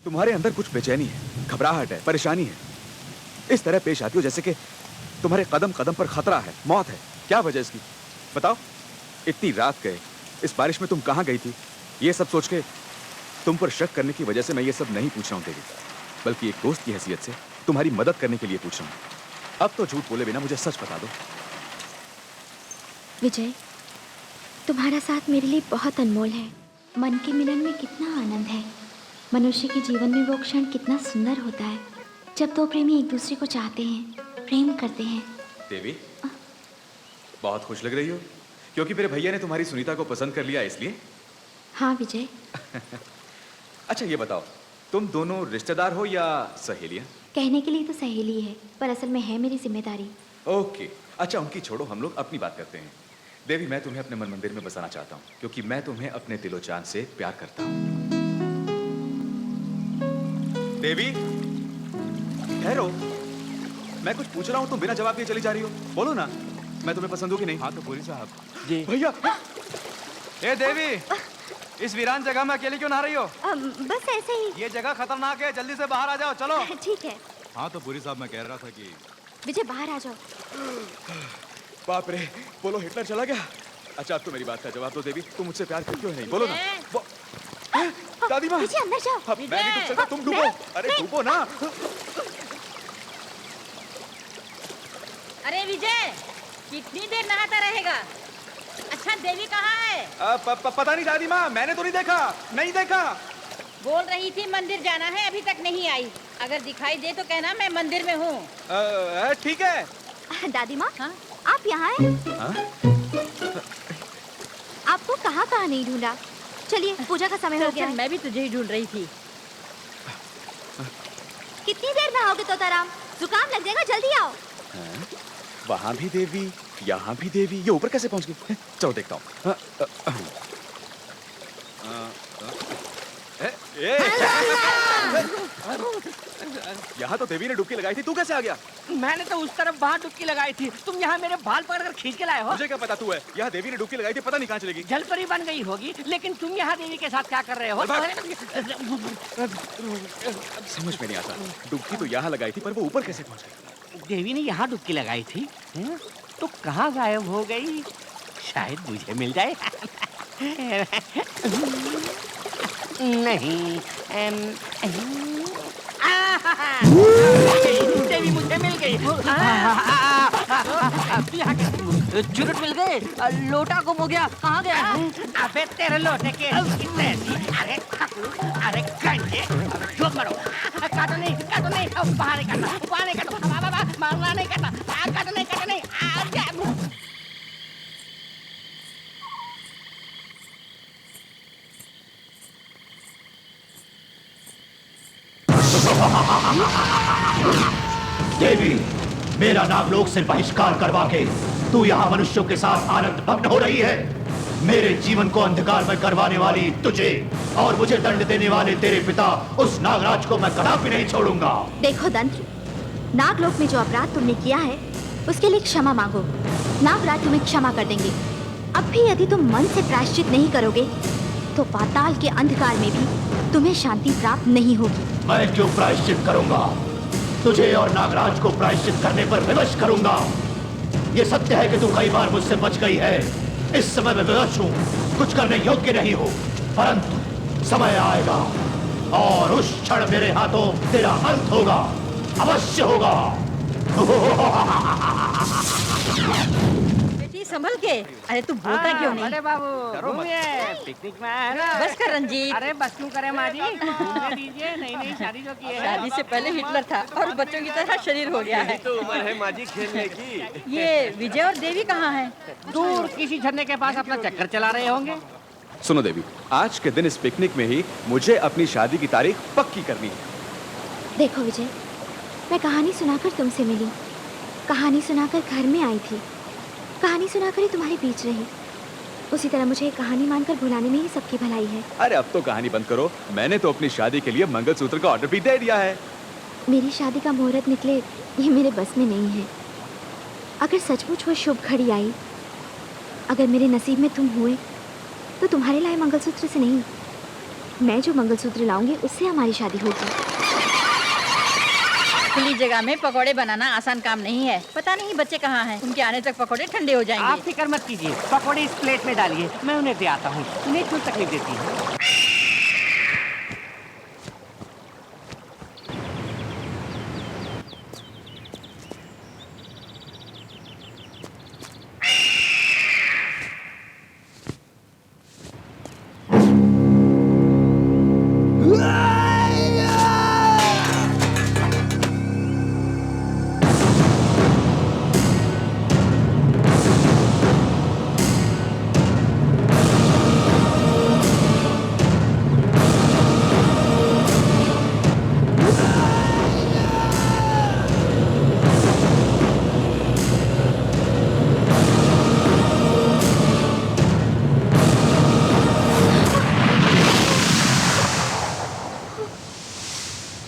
तुम्हारे अंदर कुछ बेचैनी है, घबराहट है, परेशानी है। इस तरह पेश आती हो जैसे कि तुम्हारे कदम कदम पर खतरा है, मौत है। क्या वजह इसकी बताओ? इतनी रात गए, इस बारिश में तुम कहाँ गई थी? ये सब सोच के तुम पर शक करने की वजह से मैं ये सब नहीं पूछ रहा हूँ देवी, बल्कि एक दोस्त की हैसियत से तुम्हारी मदद करने के लिए पूछ रहा हूँ। अब तो झूठ बोले बिना मुझे सच बता दो। विजय, तुम्हारा साथ मेरे लिए बहुत अनमोल है। मन के मिलन में कितना आनंद है। मनुष्य के जीवन में वो क्षण कितना सुंदर होता है जब दो प्रेमी एक दूसरे को चाहते हैं, प्रेम करते हैं। देवी, बहुत खुश लग रही हो क्योंकि मेरे भैया ने तुम्हारी सुनीता को पसंद कर लिया इसलिए? हाँ विजय। अच्छा ये बताओ, तुम दोनों रिश्तेदार हो या सहेलियां? कहने के लिए तो सहेली है, पर असल में है मेरी जिम्मेदारी। ओके, अच्छा उनकी छोड़ो, हम लोग अपनी बात करते हैं। देवी, मैं तुम्हें अपने मन मंदिर में बसाना चाहता हूँ क्योंकि मैं तुम्हें अपने दिलो जान से प्यार करता हूँ। देवी, ठहरो, मैं कुछ पूछ रहा हूँ, तुम बिना जवाब दिए चली जा रही हो। बोलो ना, मैं तुम्हें पसंद हूँ कि नहीं? हाँ तो पूरी साहब जी भैया। ए देवी, इस वीरान जगह में अकेली क्यों नहा रही हो? बस ऐसे ही। ये जगह खतरनाक है, जल्दी से बाहर आ जाओ। चलो। ठीक है। हाँ तो पूरी साहब, मैं कह रहा था कि विजय बाहर आ जाओ। बाप रे, बोलो हिटलर चला गया। अच्छा अब तो मेरी बात का जवाब दो देवी, तुम मुझसे प्यार करती हो नहीं? बोलो ना। दादी माँ, विजय अंदर जाओ। मैं नहीं डूब सकता, तुम डूबो। अरे डूबो ना। अरे विजय, कितनी देर नहाता रहेगा? अच्छा देवी कहाँ है? पता नहीं दादी माँ, मैंने तो नहीं देखा, नहीं देखा। बोल रही थी मंदिर जाना है, अभी तक नहीं आई। अगर दिखाई दे तो कहना मैं मंदिर में हूँ। ठीक है। दादी माँ, हाँ? आप यहाँ हैं? हाँ? आपको कहाँ कहाँ नहीं ढूंढा। चलिए, पूजा का समय हो गया है। मैं भी तुझे ही ढूंढ रही थी। कितनी देर में आओगे तोताराम? जुकाम लग जाएगा, जल्दी आओ। वहाँ भी देवी, यहाँ भी देवी, ये ऊपर कैसे पहुँच गई? चलो देखता हूँ। यहाँ तो देवी ने डुबकी लगाई थी, तू कैसे आ गया? मैंने तो उस तरफ बाहर डुबकी लगाई थी, तुम यहाँ मेरे बाल पकड़कर खींच के लाए हो। मुझे क्या पता तू है? यहाँ देवी ने डुबकी लगाई थी, पता नहीं कहाँ चलेगी। जलपरी बन गई होगी, लेकिन तुम यहाँ देवी के साथ क्या कर रहे हो? समझ में नहीं आता, डुबकी तो यहाँ लगाई थी पर वो ऊपर कैसे पहुँच गई? देवी ने यहाँ डुबकी लगाई थी, तो कहाँ गायब हो गई? शायद मुझे मिल जाए। नहीं, देवी मुझे मिल गई। चुरुट मिल गए, लोटा गुम हो गया, कहाँ गया? अबे तेरे लोटे के अरे अरे गंजे, जो करो, काटो नहीं, बाहर नहीं काटो, मारना नहीं काटो, काटो नहीं, देवी, मेरा नागलोक से बहिष्कार करवा के तू यहाँ मनुष्यों के साथ आनंद भग्न हो रही है। मेरे जीवन को अंधकार में करवाने वाली तुझे और मुझे दंड देने वाले तेरे पिता उस नागराज को मैं कदापि नहीं छोड़ूंगा। देखो दंत्र, नागलोक में जो अपराध तुमने किया है उसके लिए क्षमा मांगो। नागराज तुम्हें क्षमा कर देंगे। अब भी यदि तुम मन से प्रायश्चित नहीं करोगे तो पाताल के अंधकार में भी तुम्हें शांति प्राप्त नहीं होगी। मैं क्यों प्रायश्चित करूंगा? तुझे और नागराज को प्रायश्चित करने पर विवश करूंगा। ये सत्य है कि तू कई बार मुझसे बच गई है। इस समय मैं विवश हूँ, कुछ करने योग्य नहीं हूँ, परंतु समय आएगा और उस क्षण मेरे हाथों तेरा अंत होगा, अवश्य होगा। बेटी संभल के, अरे तू बोलता क्यों नहीं? अरे बाबू, पिकनिक में आया ना। बस कर रंजीत। अरे बस क्यों करे माँ जी, घूमने दीजिए। नई शादी जो की है। शादी से पहले हिटलर था और बच्चों की तरह शरीर हो गया है। तो उम्र है माँ जी खेलने की। ये विजय और देवी कहाँ हैं? दूर किसी झरने के पास अपना चक्कर चला रहे होंगे। सुनो देवी, आज के दिन इस पिकनिक में ही मुझे अपनी शादी की तारीख पक्की करनी है। देखो विजय, मैं कहानी सुनाकर तुमसे मिली, कहानी सुनाकर घर में आई थी, कहानी सुनाकर ही तुम्हारे बीच रही। उसी तरह मुझे कहानी मानकर भुलाने में ही सबकी भलाई है। अरे अब तो कहानी बंद करो, मैंने तो अपनी शादी के लिए मंगलसूत्र का ऑर्डर भी दे दिया है। मेरी शादी का मुहूर्त निकले ये मेरे बस में नहीं है। अगर सचमुच वो शुभ घड़ी आई, अगर मेरे नसीब में तुम हुए, तो तुम्हारे लाए मंगलसूत्र से नहीं, मैं जो मंगलसूत्र लाऊंगी उससे हमारी शादी होगी। खुली जगह में पकोड़े बनाना आसान काम नहीं है। पता नहीं बच्चे कहाँ हैं। उनके आने तक पकोड़े ठंडे हो आप जाएंगे। फिक्र मत कीजिए, पकौड़े इस प्लेट में डालिए, मैं उन्हें दे आता हूँ। उन्हें क्यों तकलीफ देती है?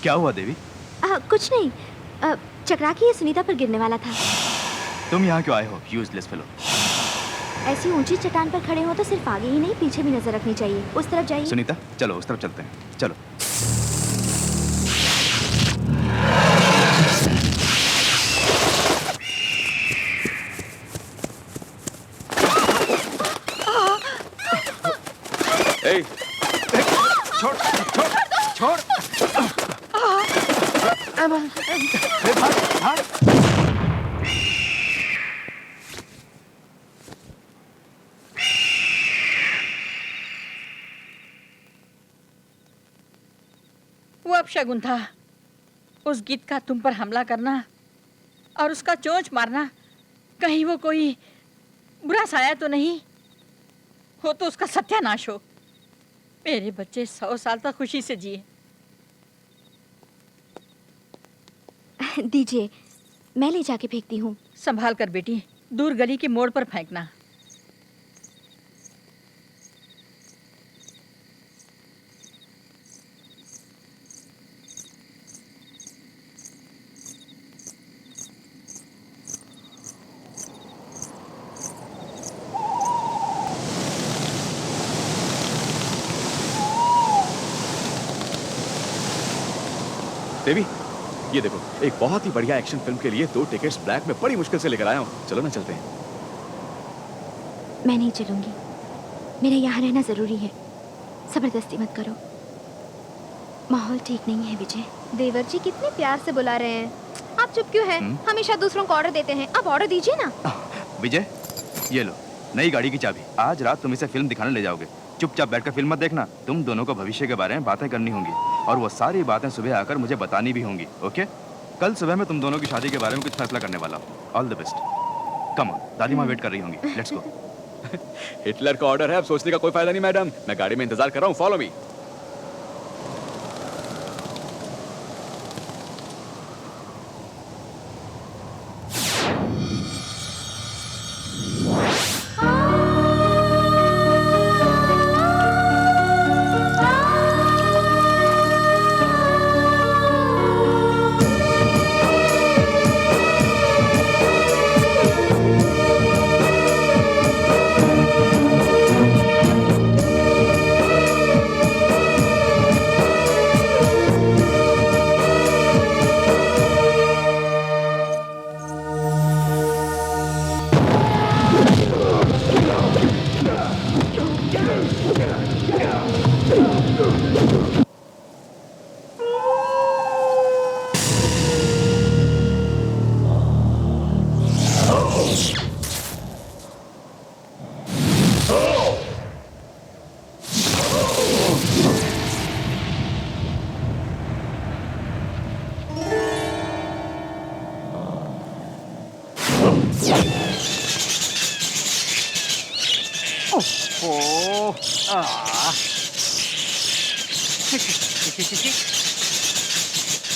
क्या हुआ देवी? कुछ नहीं, चकरा के ये सुनीता पर गिरने वाला था। तुम यहाँ क्यों आए हो, यूजलेस फेलो? ऐसी ऊंची चट्टान पर खड़े हो तो सिर्फ आगे ही नहीं पीछे भी नजर रखनी चाहिए। उस तरफ जाइए। सुनीता चलो उस तरफ चलते हैं, चलो। ए, छोड़ छोड़ छोड़। भाग भाग। वो अपशगुन था। उस गीत का तुम पर हमला करना और उसका चोंच मारना, कहीं वो कोई बुरा साया तो नहीं हो तो उसका सत्यानाश हो। मेरे बच्चे 100 साल तक खुशी से जिए। दीजिए, मैं ले जाके फेंकती हूँ। संभाल कर बेटी, दूर गली के मोड़ पर फेंकना। देवी, ये देखो, एक बहुत ही बढ़िया एक्शन फिल्म के लिए 2 टिकट्स ब्लैक में बड़ी मुश्किल से लेकर आया हूँ। चलो ना चलते हैं। मैं नहीं चलूंगी, मेरा यहाँ रहना जरूरी है। जबरदस्ती मत करो, माहौल ठीक नहीं है। विजय, देवर जी कितने प्यार से बुला रहे हैं। आप चुप क्यों हैं? हमेशा दूसरों को ऑर्डर देते हैं, अब ऑर्डर दीजिए ना। विजय, ये लो नई गाड़ी की चाबी। आज रात तुम इसे फिल्म दिखाने ले जाओगे। चुपचाप बैठकर फिल्म मत देखना। तुम दोनों को भविष्य के बारे में बातें करनी होंगी और वो सारी बातें सुबह आकर मुझे बतानी भी होंगी। ओके? कल सुबह मैं तुम दोनों की शादी के बारे में कुछ फैसला करने वाला हूँ। All the best. Come on, दादी माँ वेट कर रही होंगी। Let's go. हिटलर का ऑर्डर है, अब सोचने का कोई फायदा नहीं मैडम। मैं गाड़ी में इंतजार कर रहा हूँ, फॉलो मी।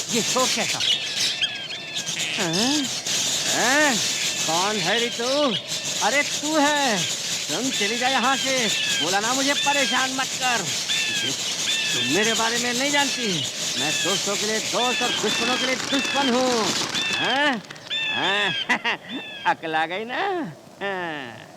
ये शोर कैसा? कौन है रे तू? अरे तू है? तुम चली जा यहाँ से। बोला ना मुझे परेशान मत कर। तुम मेरे बारे में नहीं जानती। मैं दोस्तों के लिए दोस्त और दुश्मनों के लिए दुश्मन हूँ। अकल आ गई ना? हाँ।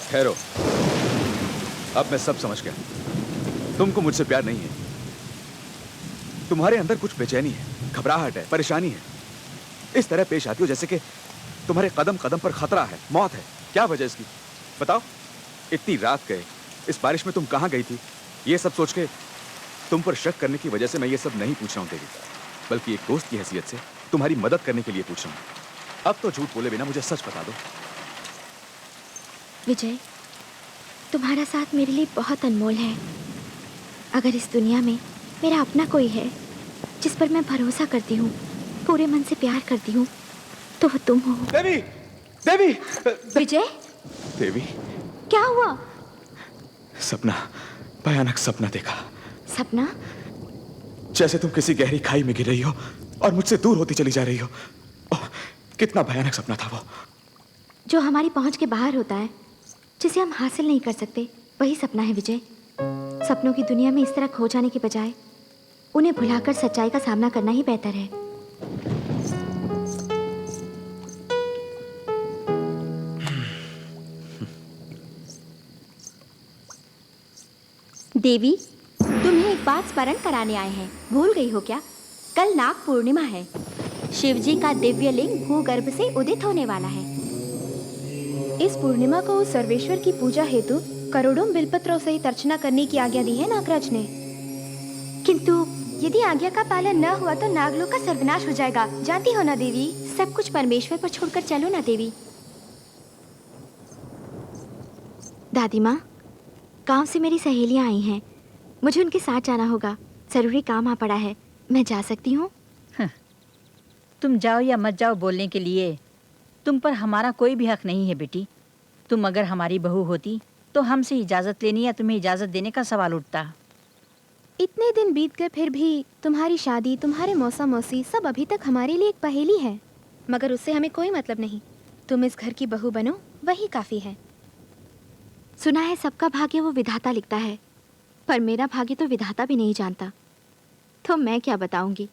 ठहरो, अब मैं सब समझ गया। तुमको मुझसे प्यार नहीं है, तुम्हारे अंदर कुछ बेचैनी है, घबराहट है, परेशानी है। इस तरह पेश आती हो जैसे कि तुम्हारे कदम कदम पर खतरा है, मौत है। क्या वजह इसकी बताओ? इतनी रात गए, इस बारिश में तुम कहां गई थी? ये सब सोच के तुम पर शक करने की वजह से मैं ये सब नहीं पूछ रहा हूं देवी, बल्कि एक दोस्त की हैसियत से तुम्हारी मदद करने के लिए पूछ रहा हूं। अब तो झूठ बोले बिना मुझे सच बता दो। विजय, तुम्हारा साथ मेरे लिए बहुत अनमोल है। अगर इस दुनिया में मेरा अपना कोई है जिस पर मैं भरोसा करती हूँ, पूरे मन से प्यार करती हूँ, तो वो तुम हो। देवी, देवी, विजय, देवी, क्या हुआ? सपना, भयानक सपना देखा। सपना? जैसे तुम किसी गहरी खाई में गिर रही हो और मुझसे दूर होती चली जा रही हो। ओह, कितना भयानक सपना था वो। जो हमारी पहुंच के बाहर होता है, जिसे हम हासिल नहीं कर सकते, वही सपना है विजय। सपनों की दुनिया में इस तरह खो जाने के बजाय उन्हें भुलाकर सच्चाई का सामना करना ही बेहतर है। देवी, तुम्हें एक बात स्मरण कराने आए हैं। भूल गई हो क्या? कल नाग पूर्णिमा है। शिवजी का दिव्य लिंग भूगर्भ से उदित होने वाला है। इस पूर्णिमा को उस सर्वेश्वर की पूजा हेतु करोड़ों बिलपत्रों सहित अर्चना करने की आज्ञा दी है नागराज ने। किंतु यदि आज्ञा का पालन न हुआ तो नागलोक का सर्वनाश हो जाएगा। जानती हो ना देवी, सब कुछ परमेश्वर पर छोड़कर चलो ना देवी। दादी माँ, गांव से मेरी सहेलियां आई हैं, मुझे उनके साथ जाना होगा। जरूरी काम आ पड़ा है, मैं जा सकती हूँ? तुम जाओ या मत जाओ बोलने के लिए तुम पर हमारा कोई भी हक नहीं है बेटी। तुम अगर हमारी बहू होती तो हमसे इजाज़त लेनी या तुम्हें इजाज़त देने का सवाल उठता। इतने दिन बीत गए फिर भी तुम्हारी शादी, तुम्हारे मौसा मौसी सब अभी तक हमारे लिए एक पहेली है। मगर उससे हमें कोई मतलब नहीं। तुम इस घर की बहू बनो, वही काफ़ी है। सुना है सबका भाग्य वो विधाता लिखता है, पर मेरा भाग्य तो विधाता भी नहीं जानता, तो मैं क्या बताऊंगी।